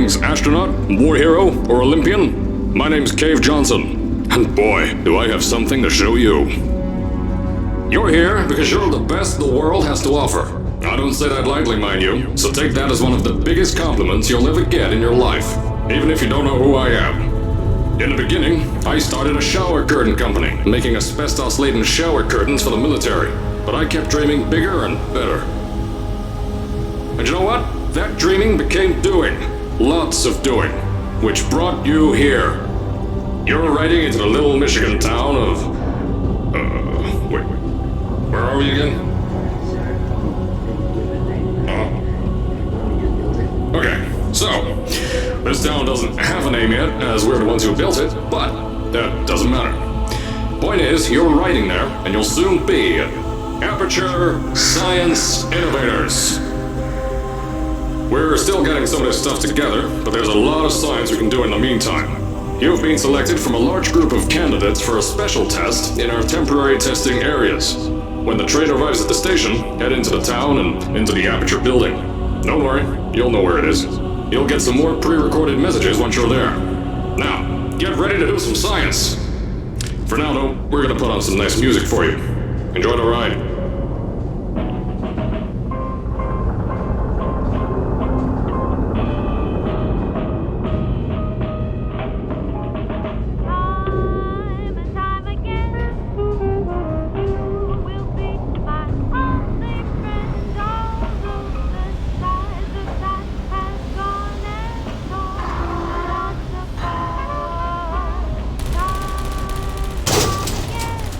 Greetings, astronaut, war hero, or Olympian. My name's Cave Johnson, and boy, do I have something to show you. You're here because you're the best the world has to offer. I don't say that lightly, mind you, so take that as one of the biggest compliments you'll ever get in your life, even if you don't know who I am. In the beginning, I started a shower curtain company, making asbestos-laden shower curtains for the military, but I kept dreaming bigger and better. And you know what? That dreaming became doing. Lots of doing. Which brought you here. You're riding into the little Michigan town of... wait. Where are we again? Okay, so... this town doesn't have a name yet, as we're the ones who built it, but that doesn't matter. Point is, you're riding there, and you'll soon be Aperture Science Innovators. We're still getting some of this stuff together, but there's a lot of science we can do in the meantime. You've been selected from a large group of candidates for a special test in our temporary testing areas. When the train arrives at the station, head into the town and into the Aperture building. Don't worry, you'll know where it is. You'll get some more pre-recorded messages once you're there. Now, get ready to do some science. For now, though, we're gonna put on some nice music for you. Enjoy the ride.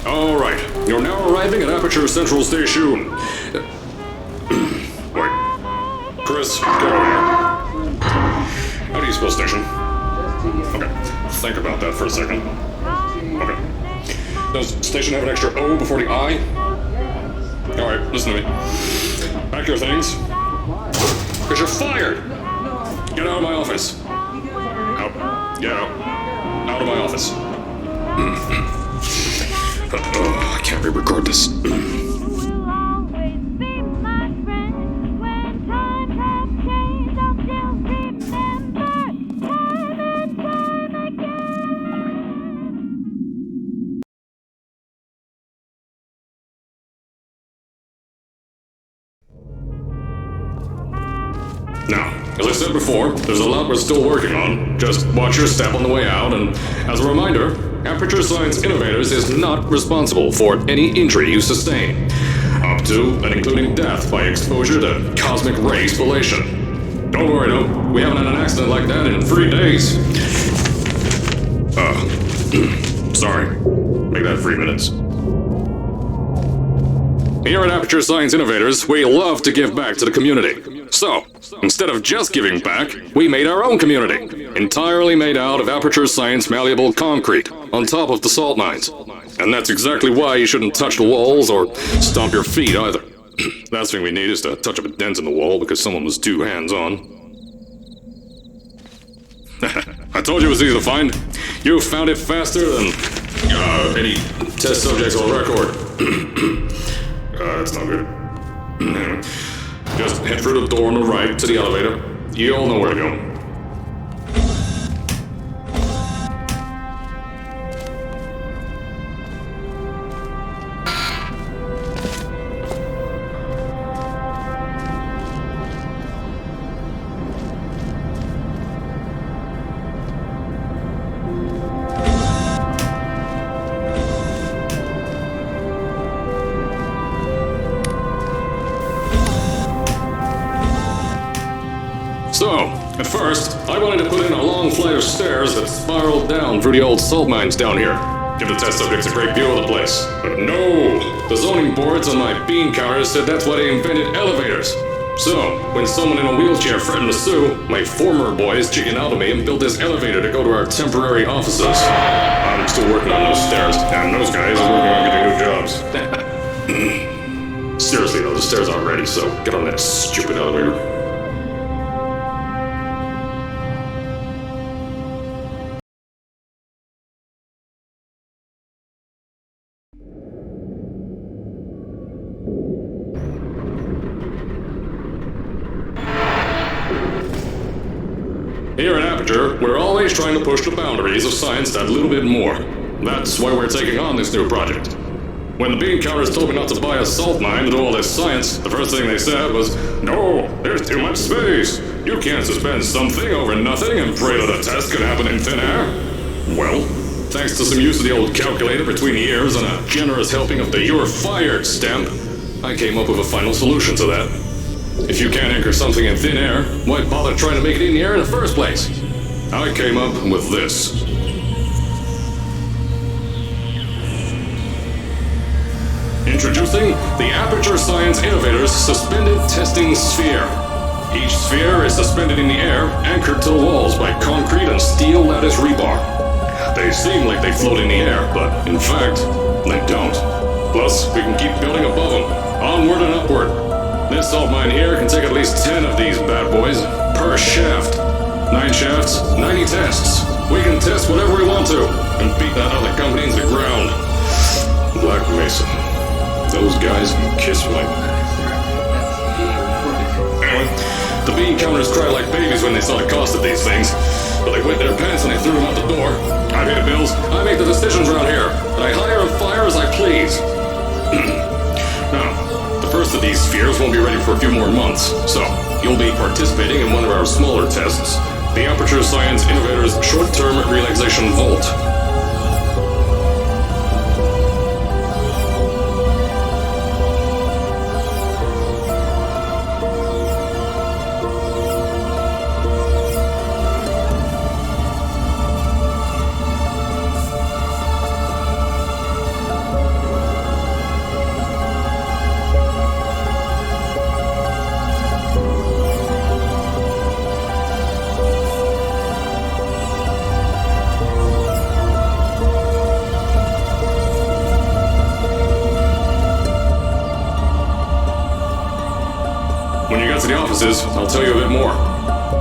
Alright, you're now arriving at Aperture Central Station. Wait. Chris, get over here. How do you spell station? Okay, think about that for a second. Okay. Does station have an extra O before the I? Alright, listen to me. Pack your things. Because you're fired! Get out of my office. Out. Get out. Out of my office. I can't re-record this. Now, as I said before, there's a lot we're still working on. Just watch your step on the way out, and as a reminder, Aperture Science Innovators is not responsible for any injury you sustain, up to and including death by exposure to cosmic ray spallation. Don't worry though, we haven't had an accident like that in 3 days. Sorry. Make that 3 minutes. Here at Aperture Science Innovators, we love to give back to the community. So, instead of just giving back, we made our own community, entirely made out of Aperture Science malleable concrete, on top of the salt mines. And that's exactly why you shouldn't touch the walls or stomp your feet either. Last thing we need is to touch up a dent in the wall because someone was too hands-on. I told you it was easy to find. You found it faster than any test subjects on record. That's not good. Just head through the door on the right to the elevator. You all know where to go. So, at first, I wanted to put in a long flight of stairs that spiraled down through the old salt mines down here. Give the test subjects a great view of the place. But no! The zoning boards on my bean counters said that's why they invented elevators. So, when someone in a wheelchair threatened to sue, my former boys chickened out of me and built this elevator to go to our temporary offices. I'm still working on those stairs, and those guys are working on getting new jobs. Seriously though, the stairs aren't ready, so get on that stupid elevator. Aperture, we're always trying to push the boundaries of science that little bit more. That's why we're taking on this new project. When the bean counters told me not to buy a salt mine to do all this science, the first thing they said was, "No, there's too much space. You can't suspend something over nothing and pray that a test could happen in thin air." Well, thanks to some use of the old calculator between the ears and a generous helping of the "You're Fired" stamp, I came up with a final solution to that. If you can't anchor something in thin air, why bother trying to make it in the air in the first place? I came up with this. Introducing the Aperture Science Innovators Suspended Testing Sphere. Each sphere is suspended in the air, anchored to the walls by concrete and steel lattice rebar. They seem like they float in the air, but in fact, they don't. Plus, we can keep building above them, onward and upward. This salt mine here can take at least 10 of these bad boys per shaft. 9 shafts, 90 tests. We can test whatever we want to and beat that other company into the ground. Black Mesa. Those guys can kiss my... Anyway, the bean counters cried like babies when they saw the cost of these things, but they wet their pants and they threw them out the door. I pay the bills, I make the decisions around here, and I hire and fire as I please. Now, the first of these spheres won't be ready for a few more months, so you'll be participating in one of our smaller tests, the Aperture Science Innovators Short-Term Relaxation Vault. When you get to the offices, I'll tell you a bit more.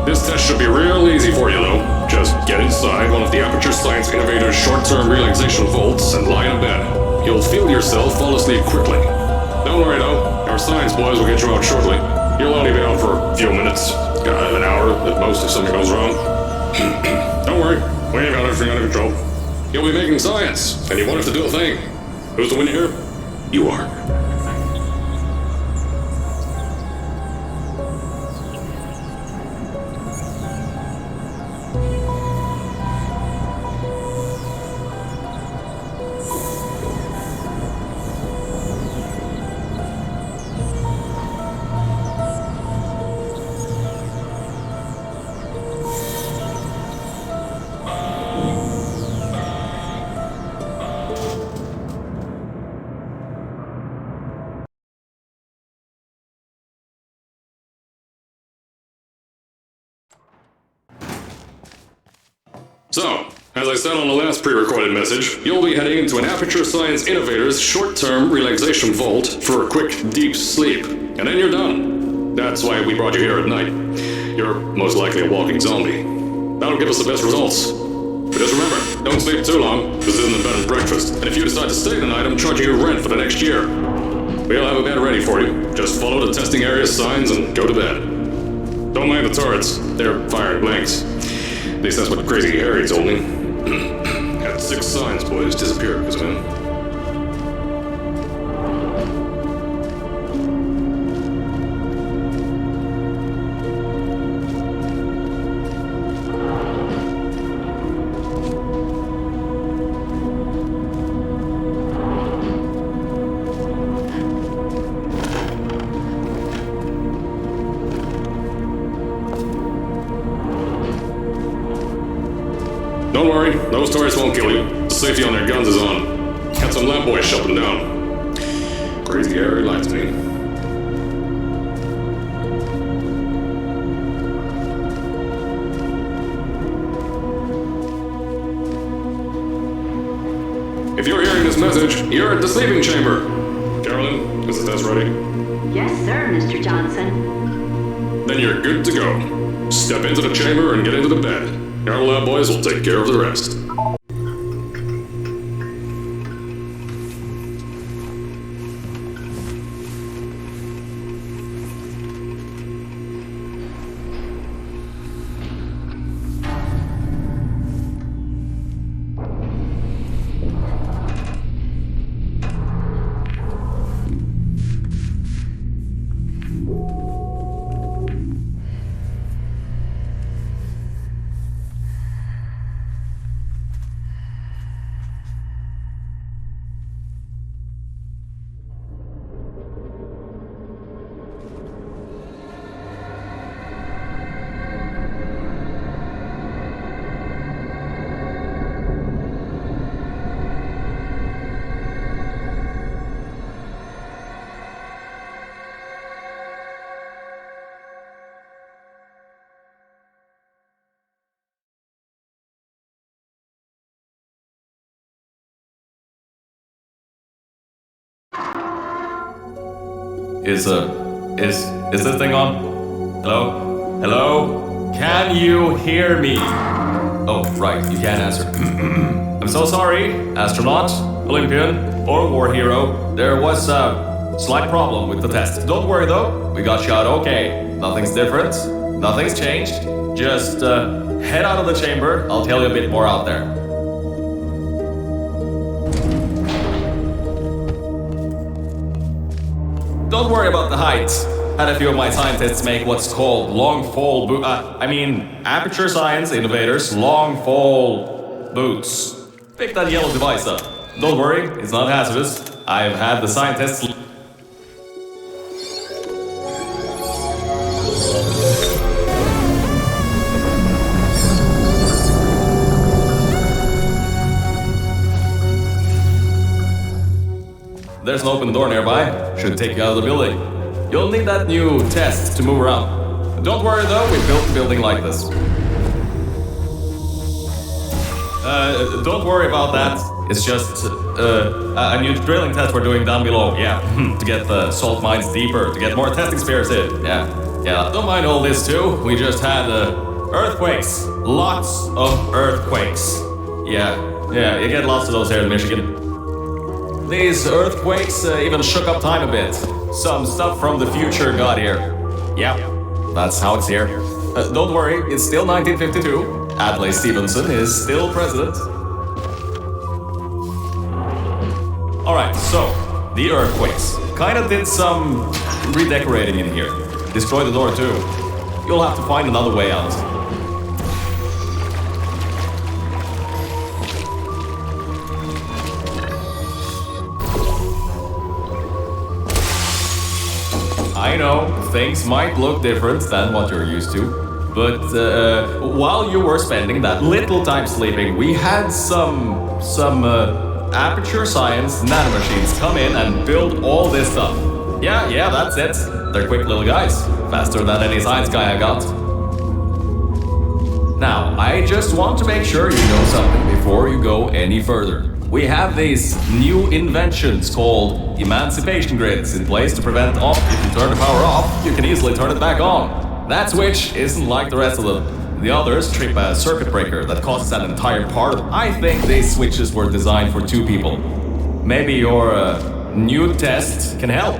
This test should be real easy for you, though. Just get inside one of the Aperture Science Innovators short-term relaxation vaults and lie in a bed. You'll feel yourself fall asleep quickly. Don't worry, though. Our science boys will get you out shortly. You'll only be out for a few minutes. An hour at most if something goes wrong. Don't worry. We ain't got everything under control. You'll be making science, and you won't have to do a thing. Who's the winner here? You are. So, as I said on the last pre-recorded message, you'll be heading into an Aperture Science Innovators short-term relaxation vault for a quick, deep sleep. And then you're done. That's why we brought you here at night. You're most likely a walking zombie. That'll give us the best results. But just remember, don't sleep too long. This isn't a bed and breakfast. And if you decide to stay the night, I'm charging you rent for the next year. We'll have a bed ready for you. Just follow the testing area signs and go to bed. Don't mind the turrets. They're firing blanks. At least that's what Crazy Harry told me. Had 6 science boys disappear because of him. Don't worry, those turrets won't kill you. The safety on their guns is on. Had some lab boys shut them down. Crazy Harry lied to me. If you're hearing this message, you're at the sleeping chamber. Carolyn, is the test ready? Yes, sir, Mr. Johnson. Then you're good to go. Step into the chamber and get into the bed. Our lab boys will take care of the rest. Is this thing on? Hello? Hello? Can you hear me? Oh, right, you can't answer. I'm so sorry, astronaut, Olympian, or war hero. There was a slight problem with the test. Don't worry though, we got shot okay. Nothing's different, nothing's changed. Just head out of the chamber, I'll tell you a bit more out there. Don't worry about the height. Had a few of my scientists make what's called long fall aperture science innovators long fall boots. Pick that yellow device up. Don't worry, it's not hazardous. I've had the scientists. There's an open door nearby. Should take you out of the building. You'll need that new test to move around. Don't worry though, we built the building like this. Don't worry about that. It's just a new drilling test we're doing down below. Yeah, to get the salt mines deeper, to get more testing spares in. Yeah. Don't mind all this too. We just had earthquakes. Lots of earthquakes. Yeah, you get lots of those here in Michigan. These earthquakes even shook up time a bit. Some stuff from the future got here. Yep, that's how it's here. Don't worry, it's still 1952. Adlai Stevenson is still president. Alright, so, the earthquakes. Kinda did some redecorating in here. Destroy the door too. You'll have to find another way out. I know, things might look different than what you're used to, but while you were spending that little time sleeping, we had some aperture science nanomachines come in and build all this stuff. Yeah, that's it. They're quick little guys, faster than any science guy I got. Now, I just want to make sure you know something before you go any further. We have these new inventions called emancipation grids in place to prevent off. If you turn the power off, you can easily turn it back on. That switch isn't like the rest of them. The others trip a circuit breaker that causes an entire part. I think these switches were designed for two people. Maybe your new test can help.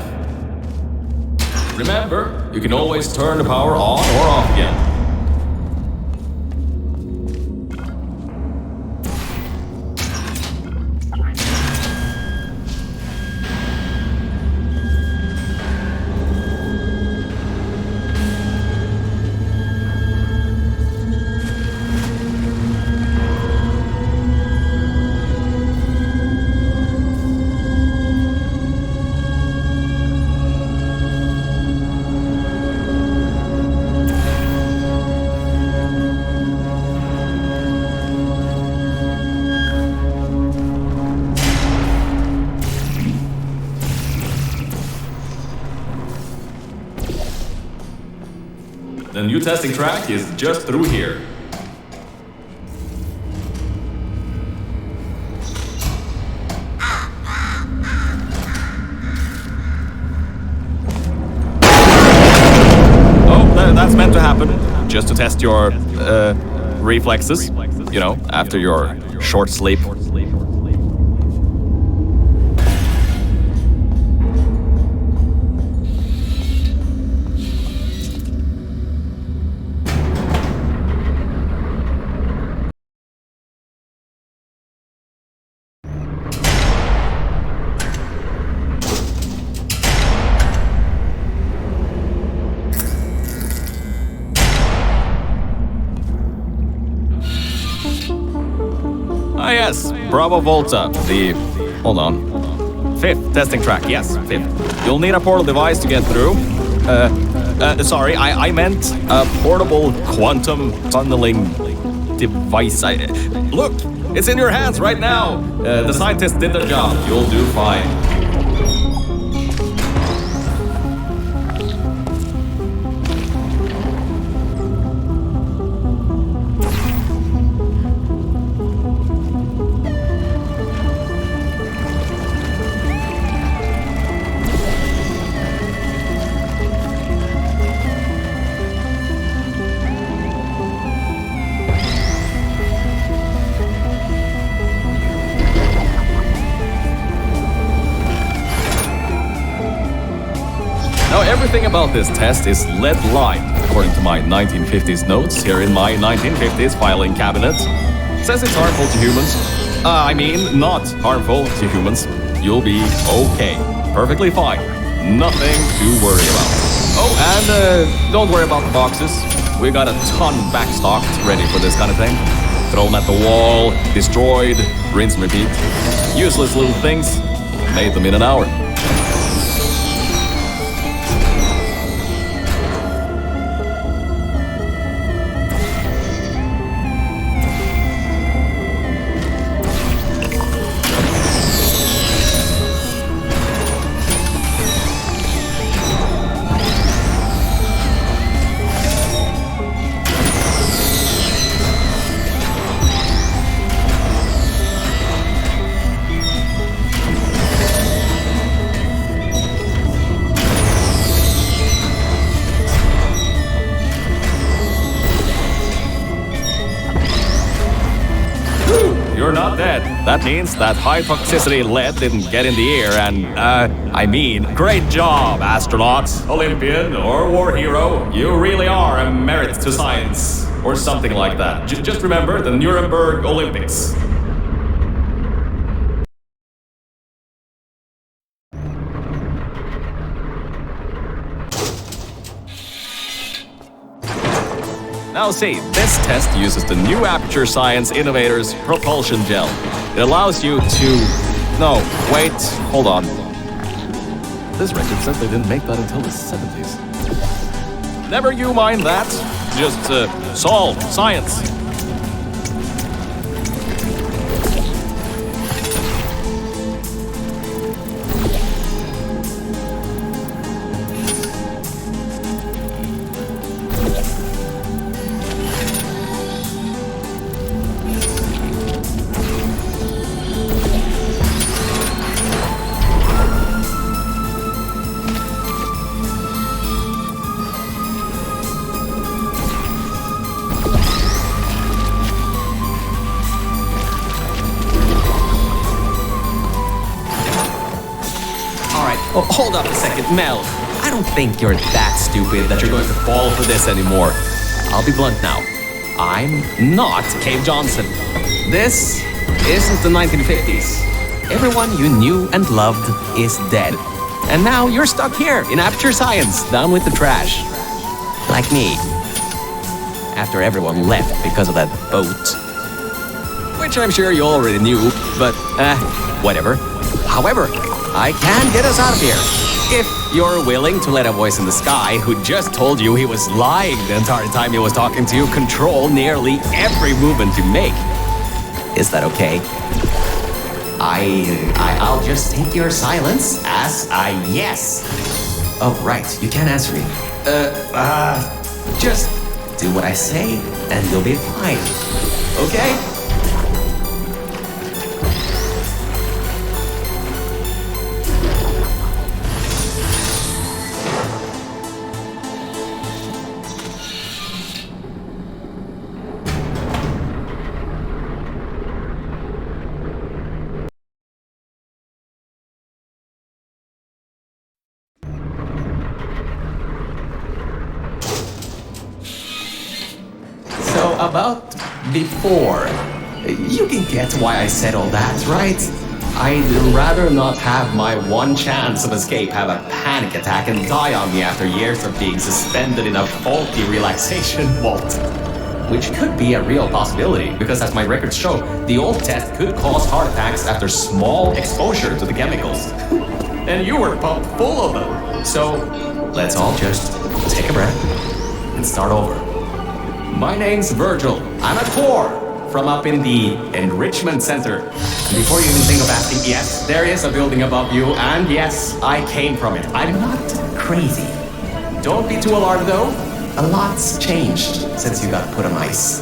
Remember, you can always turn the power on or off again. The new testing track is just through here. Oh, that's meant to happen. Just to test your reflexes, you know, after your short sleep. Ah yes, Bravo Volta, hold on. Fifth testing track, yes, fifth. You'll need a portal device to get through. Sorry, I meant a portable quantum tunneling device. Look, it's in your hands right now. The scientists did their job. You'll do fine. Everything about this test is lead-lined, according to my 1950s notes here in my 1950s filing cabinet. Says it's harmful to humans. I mean, not harmful to humans. You'll be okay. Perfectly fine. Nothing to worry about. Oh, and don't worry about the boxes. We got a ton backstocked ready for this kind of thing. Thrown at the wall, destroyed, rinse and repeat. Useless little things. Made them in an hour. You're not dead. That means that high toxicity lead didn't get in the air and, I mean, great job, astronauts, Olympian, or war hero. You really are a merit to science, or something like that. Just remember the Nuremberg Olympics. Now see, this test uses the new Aperture Science Innovators Propulsion Gel. It allows you to... No, wait, hold on. This record says they didn't make that until the 70s. Never you mind that. Just, solve science. Oh, hold up a second, Mel. I don't think you're that stupid that you're going to fall for this anymore. I'll be blunt now. I'm not Cave Johnson. This isn't the 1950s. Everyone you knew and loved is dead. And now you're stuck here in Aperture Science, down with the trash. Like me. After everyone left because of that boat. Which I'm sure you already knew, but, whatever. However, I can get us out of here. If you're willing to let a voice in the sky who just told you he was lying the entire time he was talking to you control nearly every movement you make. Is that okay? I'll just take your silence as a yes. Oh, right, you can't answer me. Just do what I say and you'll be fine. Okay? About before. You can get why I said all that, right? I'd rather not have my one chance of escape have a panic attack and die on me after years of being suspended in a faulty relaxation vault. Which could be a real possibility, because as my records show, the old test could cause heart attacks after small exposure to the chemicals. And you were pumped full of them. So, let's all just take a breath and start over. My name's Virgil. I'm a core from up in the Enrichment Center. And before you even think of asking, yes, there is a building above you, and yes, I came from it. I'm not crazy. Don't be too alarmed though. A lot's changed since you got put on ice.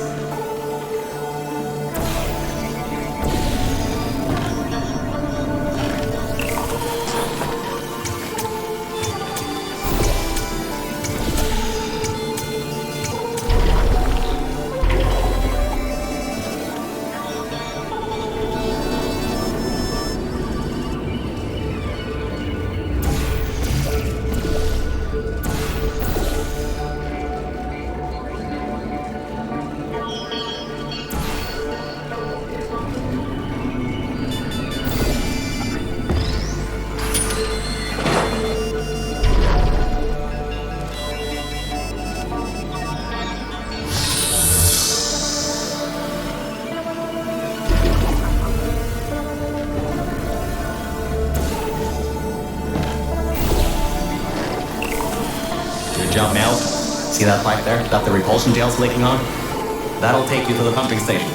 jump out. See that pipe there that the repulsion gel's leaking on? That'll take you to the pumping station.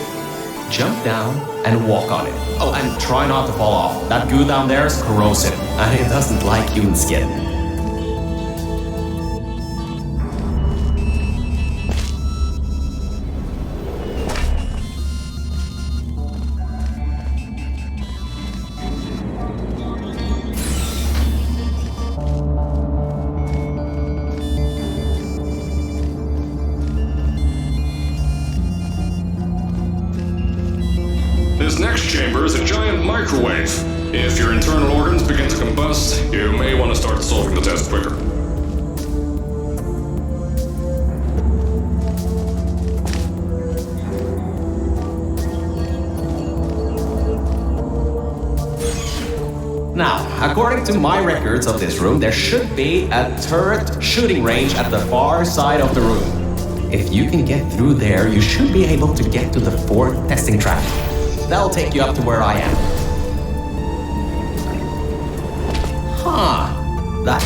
Jump down and walk on it. Oh, and try not to fall off. That goo down there is corrosive, and it doesn't like human skin. This next chamber is a giant microwave. If your internal organs begin to combust, you may want to start solving the test quicker. Now, according to my records of this room, there should be a turret shooting range at the far side of the room. If you can get through there, you should be able to get to the fourth testing track. That'll take you up to where I am. That...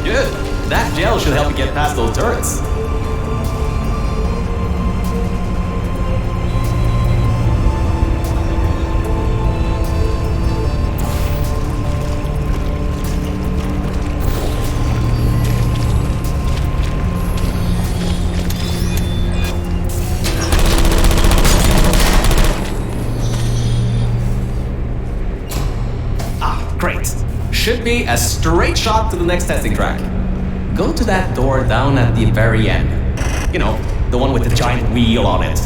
Good. That gel should help you get past those turrets. Great. Should be a straight shot to the next testing track. Go to that door down at the very end. You know, the one with the giant wheel on it.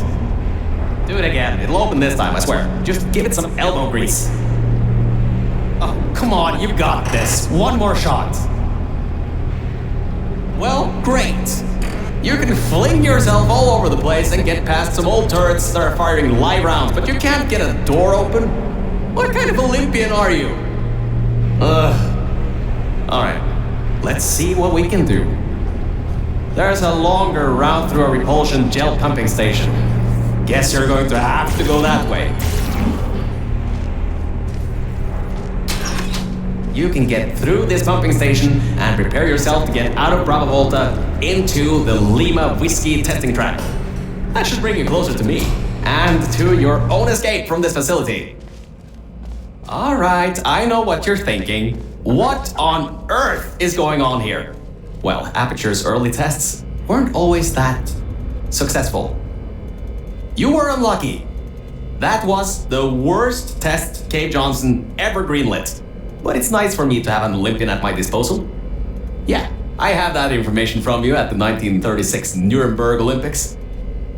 Do it again. It'll open this time, I swear. Just give it some elbow grease. Oh, come on, you've got this. One more shot. Well, great. You can fling yourself all over the place and get past some old turrets that are firing live rounds, but you can't get a door open? What kind of Olympian are you? Alright, let's see what we can do. There's a longer route through a repulsion gel pumping station. Guess you're going to have to go that way. You can get through this pumping station and prepare yourself to get out of Bravo Volta into the Lima Whiskey testing track. That should bring you closer to me and to your own escape from this facility. Alright, I know what you're thinking. What on earth is going on here? Well, Aperture's early tests weren't always that successful. You were unlucky. That was the worst test Cave Johnson ever greenlit. But it's nice for me to have an Olympian at my disposal. Yeah, I have that information from you at the 1936 Nuremberg Olympics.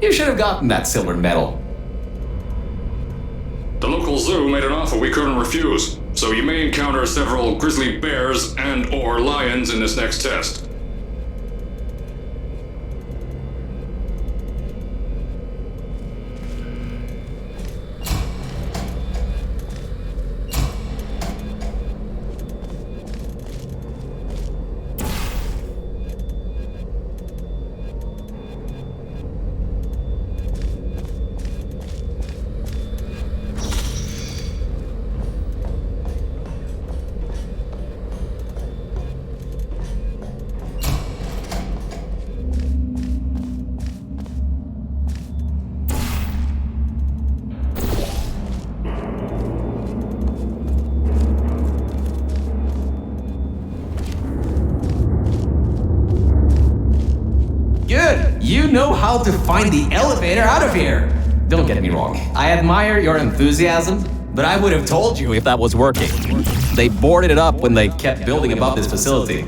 You should have gotten that silver medal. The local zoo made an offer we couldn't refuse, so you may encounter several grizzly bears and/or lions in this next test. You know how to find the elevator out of here! Don't get me wrong, I admire your enthusiasm, but I would have told you if that was working. They boarded it up when they kept building above this facility.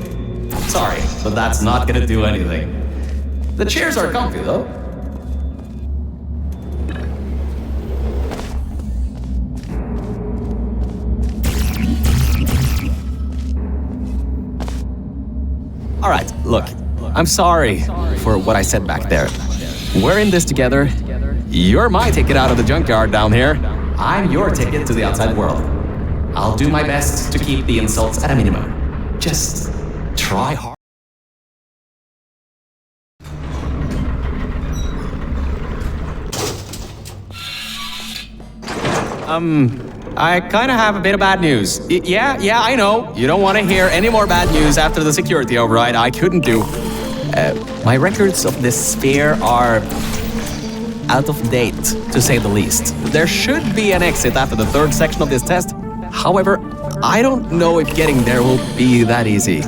Sorry, but that's not gonna do anything. The chairs are comfy though. Alright, look. I'm sorry for what I said back there. We're in this together. You're my ticket out of the junkyard down here. I'm your ticket to the outside world. I'll do my best to keep the insults at a minimum. Just try hard. I kind of have a bit of bad news. Yeah, I know. You don't want to hear any more bad news after the security override. I couldn't do. My records of this sphere are out of date, to say the least. There should be an exit after the third section of this test. However, I don't know if getting there will be that easy.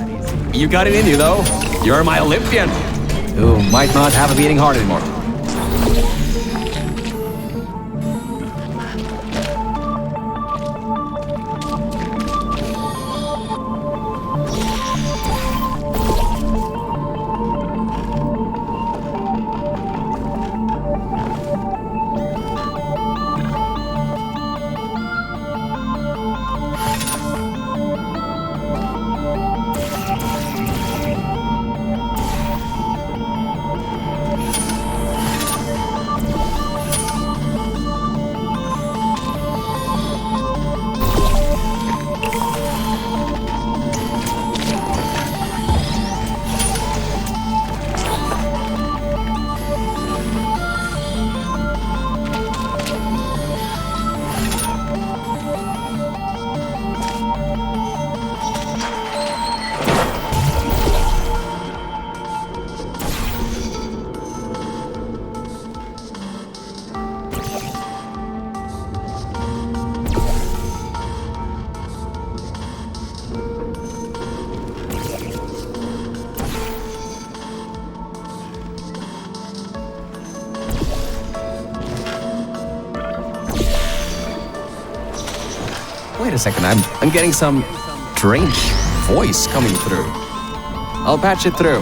You got it in you, though. You're my Olympian, who might not have a beating heart anymore. Wait a second, I'm getting some strange voice coming through. I'll patch it through.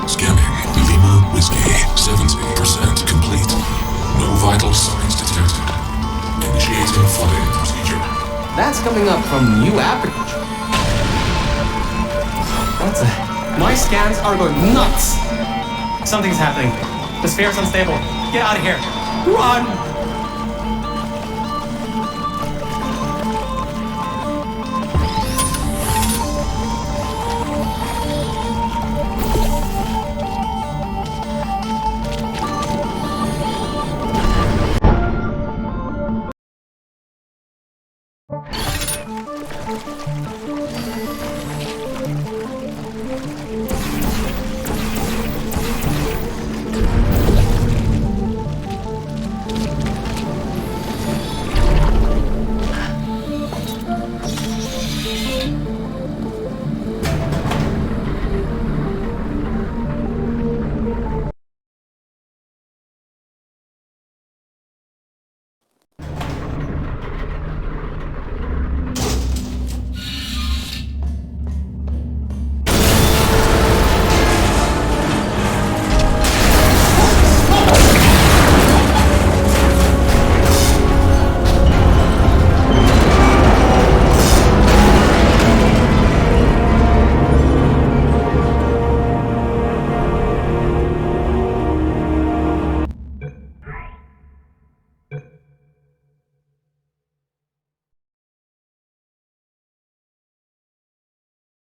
Scanning. Lima Whiskey. 70% complete. No vital signs detected. Initiating flooding procedure. That's coming up from new aperture. What the? My scans are going nuts. Something's happening. The sphere's unstable. Get out of here. Run!